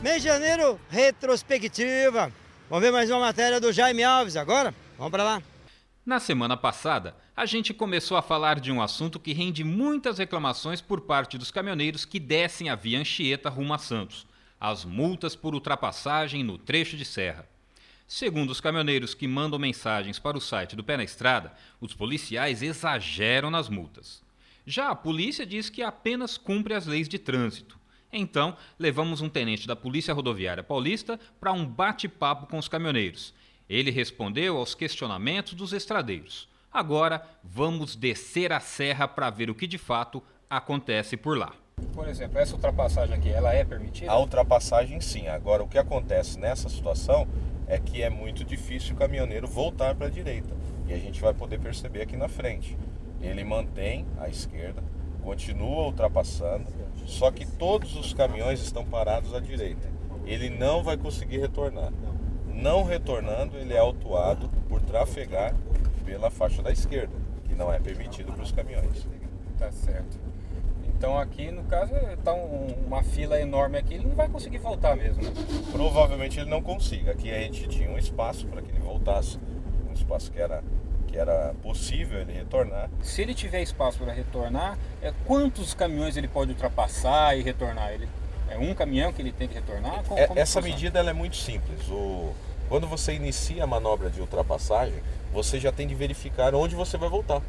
Mês de janeiro, retrospectiva. Vamos ver mais uma matéria do Jaime Alves agora? Vamos para lá. Na semana passada, a gente começou a falar de um assunto que rende muitas reclamações por parte dos caminhoneiros que descem a via Anchieta rumo a Santos: as multas por ultrapassagem no trecho de serra. Segundo os caminhoneiros que mandam mensagens para o site do Pé na Estrada, os policiais exageram nas multas. Já a polícia diz que apenas cumpre as leis de trânsito. Então, levamos um tenente da Polícia Rodoviária Paulista para um bate-papo com os caminhoneiros. Ele respondeu aos questionamentos dos estradeiros. Agora, vamos descer a serra para ver o que de fato acontece por lá. Por exemplo, essa ultrapassagem aqui, ela é permitida? A ultrapassagem sim. Agora, o que acontece nessa situação é que é muito difícil o caminhoneiro voltar para a direita. E a gente vai poder perceber aqui na frente. Ele mantém a esquerda, continua ultrapassando, só que todos os caminhões estão parados à direita. Ele não vai conseguir retornar. Não retornando, ele é autuado por trafegar pela faixa da esquerda, que não é permitido para os caminhões. Tá certo. Então aqui, no caso, está uma fila enorme aqui, ele não vai conseguir voltar mesmo, né? Provavelmente ele não consiga. Aqui a gente tinha um espaço para que ele voltasse, um espaço que era possível ele retornar. Se ele tiver espaço para retornar, quantos caminhões ele pode ultrapassar e retornar? É um caminhão que ele tem que retornar? Como essa medida ela é muito simples. Quando você inicia a manobra de ultrapassagem, você já tem de verificar onde você vai voltar.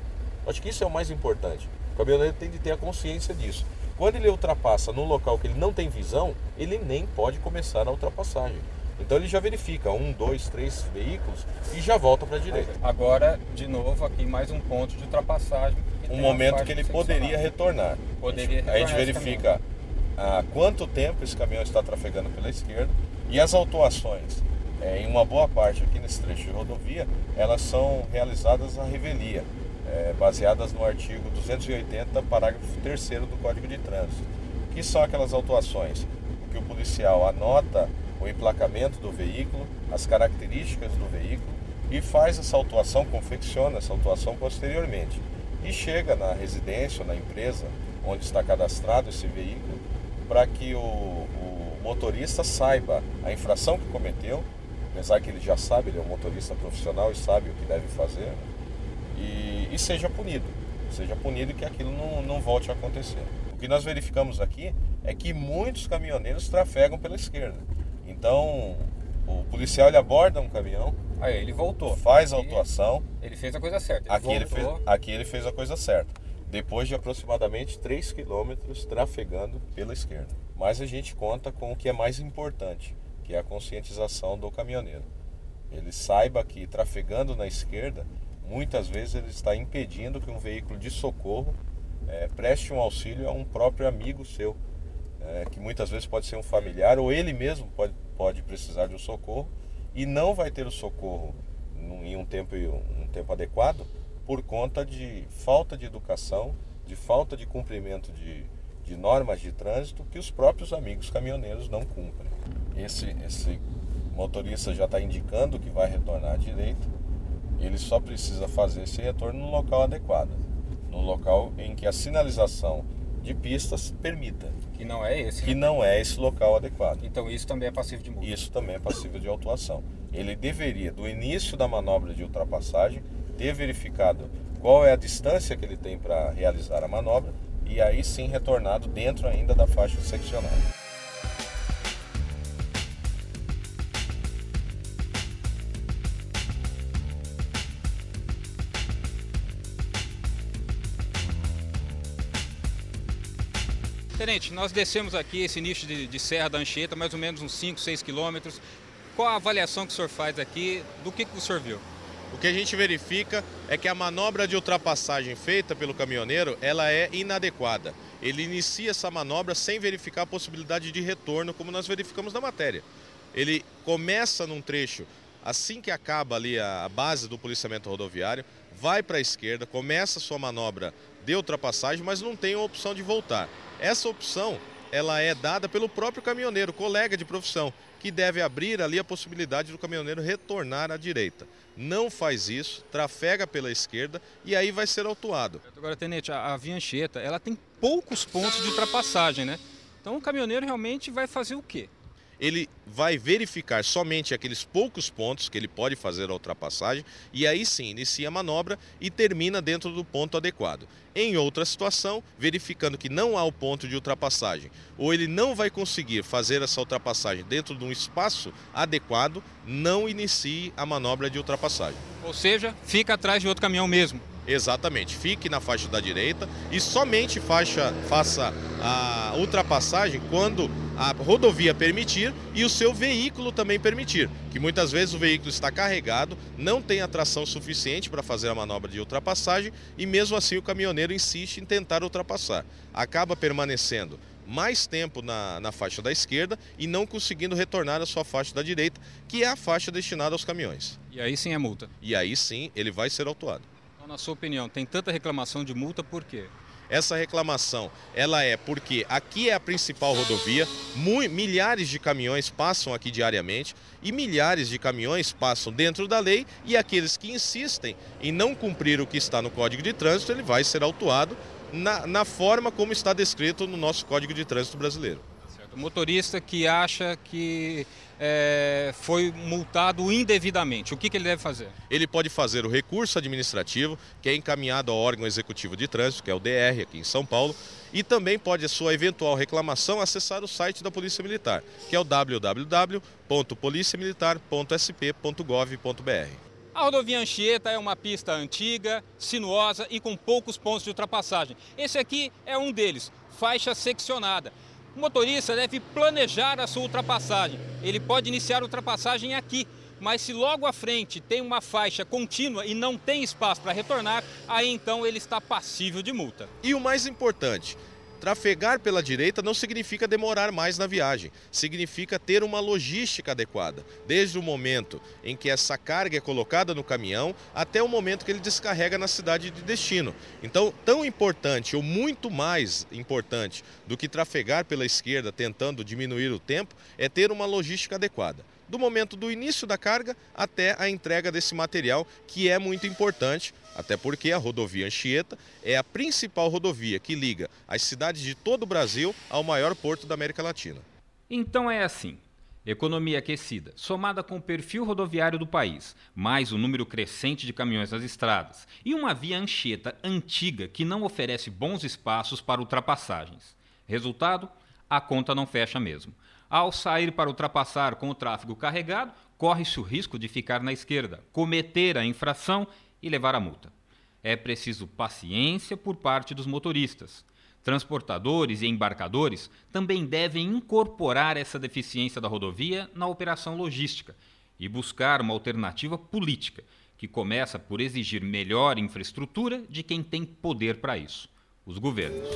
Acho que isso é o mais importante. O caminhoneiro tem de ter a consciência disso. Quando ele ultrapassa num local que ele não tem visão, ele nem pode começar a ultrapassagem. Então ele já verifica 1, 2, 3 veículos e já volta para a direita. Agora, de novo, aqui mais um ponto de ultrapassagem. Um momento que ele poderia retornar. A gente verifica há quanto tempo esse caminhão está trafegando pela esquerda e as autuações. Em uma boa parte aqui nesse trecho de rodovia, elas são realizadas à revelia, baseadas no artigo 280, parágrafo 3º do Código de Trânsito, que são aquelas autuações que o policial anota o emplacamento do veículo, as características do veículo e faz essa autuação, confecciona essa autuação posteriormente e chega na residência ou na empresa onde está cadastrado esse veículo para que o motorista saiba a infração que cometeu, apesar que ele já sabe, ele é um motorista profissional e sabe o que deve fazer, e seja punido e que aquilo não volte a acontecer. O que nós verificamos aqui é que muitos caminhoneiros trafegam pela esquerda. Então, o policial ele aborda um caminhão, aí ele voltou, faz a autuação. Ele fez a coisa certa. Aqui ele fez a coisa certa. Depois de aproximadamente 3 quilômetros trafegando pela esquerda. Mas a gente conta com o que é mais importante, que é a conscientização do caminhoneiro. Ele saiba que trafegando na esquerda, muitas vezes ele está impedindo que um veículo de socorro preste um auxílio a um próprio amigo seu, que muitas vezes pode ser um familiar ou ele mesmo pode precisar de um socorro e não vai ter o socorro em um tempo adequado por conta de falta de educação, de falta de cumprimento de normas de trânsito que os próprios amigos caminhoneiros não cumprem. Esse motorista já está indicando que vai retornar à direita, ele só precisa fazer esse retorno no local adequado, no local em que a sinalização de pistas permita. Que não é esse. Que não é esse local adequado. Então isso também é passível de multa. Isso também é passível de autuação. Ele deveria, do início da manobra de ultrapassagem, ter verificado qual é a distância que ele tem para realizar a manobra e aí sim retornado dentro ainda da faixa seccional. Tenente, nós descemos aqui esse nicho de Serra da Anchieta, mais ou menos uns 5, 6 quilômetros. Qual a avaliação que o senhor faz aqui? Do que o senhor viu? O que a gente verifica é que a manobra de ultrapassagem feita pelo caminhoneiro, ela é inadequada. Ele inicia essa manobra sem verificar a possibilidade de retorno, como nós verificamos na matéria. Ele começa num trecho, assim que acaba ali a base do policiamento rodoviário, vai para a esquerda, começa a sua manobra de ultrapassagem, mas não tem a opção de voltar. Essa opção, ela é dada pelo próprio caminhoneiro, colega de profissão, que deve abrir ali a possibilidade do caminhoneiro retornar à direita. Não faz isso, trafega pela esquerda e aí vai ser autuado. Agora, tenente, a via Anchieta, ela tem poucos pontos de ultrapassagem, né? Então o caminhoneiro realmente vai fazer o quê? ele vai verificar somente aqueles poucos pontos que ele pode fazer a ultrapassagem e aí sim inicia a manobra e termina dentro do ponto adequado. Em outra situação, verificando que não há o ponto de ultrapassagem ou ele não vai conseguir fazer essa ultrapassagem dentro de um espaço adequado, não inicie a manobra de ultrapassagem. Ou seja, fica atrás de outro caminhão mesmo. Exatamente, fique na faixa da direita e somente faça a ultrapassagem quando a rodovia permitir e o seu veículo também permitir, que muitas vezes o veículo está carregado, não tem a tração suficiente para fazer a manobra de ultrapassagem e mesmo assim o caminhoneiro insiste em tentar ultrapassar. Acaba permanecendo mais tempo na faixa da esquerda e não conseguindo retornar à sua faixa da direita, que é a faixa destinada aos caminhões. E aí sim é multa. E aí sim ele vai ser autuado. Na sua opinião, tem tanta reclamação de multa por quê? Essa reclamação, ela é porque aqui é a principal rodovia, milhares de caminhões passam aqui diariamente e milhares de caminhões passam dentro da lei e aqueles que insistem em não cumprir o que está no Código de Trânsito, ele vai ser autuado na forma como está descrito no nosso Código de Trânsito brasileiro. O motorista que acha que foi multado indevidamente, o que ele deve fazer? Ele pode fazer o recurso administrativo, que é encaminhado ao órgão executivo de trânsito, que é o DR, aqui em São Paulo, e também pode, a sua eventual reclamação, acessar o site da Polícia Militar, que é o www.policiamilitar.sp.gov.br. A rodovia Anchieta é uma pista antiga, sinuosa e com poucos pontos de ultrapassagem. Esse aqui é um deles, faixa seccionada. O motorista deve planejar a sua ultrapassagem. Ele pode iniciar a ultrapassagem aqui, mas se logo à frente tem uma faixa contínua e não tem espaço para retornar, aí então ele está passível de multa. E o mais importante, trafegar pela direita não significa demorar mais na viagem, significa ter uma logística adequada, desde o momento em que essa carga é colocada no caminhão até o momento que ele descarrega na cidade de destino. Então, tão importante ou muito mais importante do que trafegar pela esquerda tentando diminuir o tempo é ter uma logística adequada. Do momento do início da carga até a entrega desse material, que é muito importante, até porque a rodovia Anchieta é a principal rodovia que liga as cidades de todo o Brasil ao maior porto da América Latina. Então é assim, economia aquecida, somada com o perfil rodoviário do país, mais o número crescente de caminhões nas estradas e uma via Anchieta antiga que não oferece bons espaços para ultrapassagens. Resultado? A conta não fecha mesmo. Ao sair para ultrapassar com o tráfego carregado, corre-se o risco de ficar na esquerda, cometer a infração e levar a multa. É preciso paciência por parte dos motoristas. Transportadores e embarcadores também devem incorporar essa deficiência da rodovia na operação logística e buscar uma alternativa política, que começa por exigir melhor infraestrutura de quem tem poder para isso: os governos.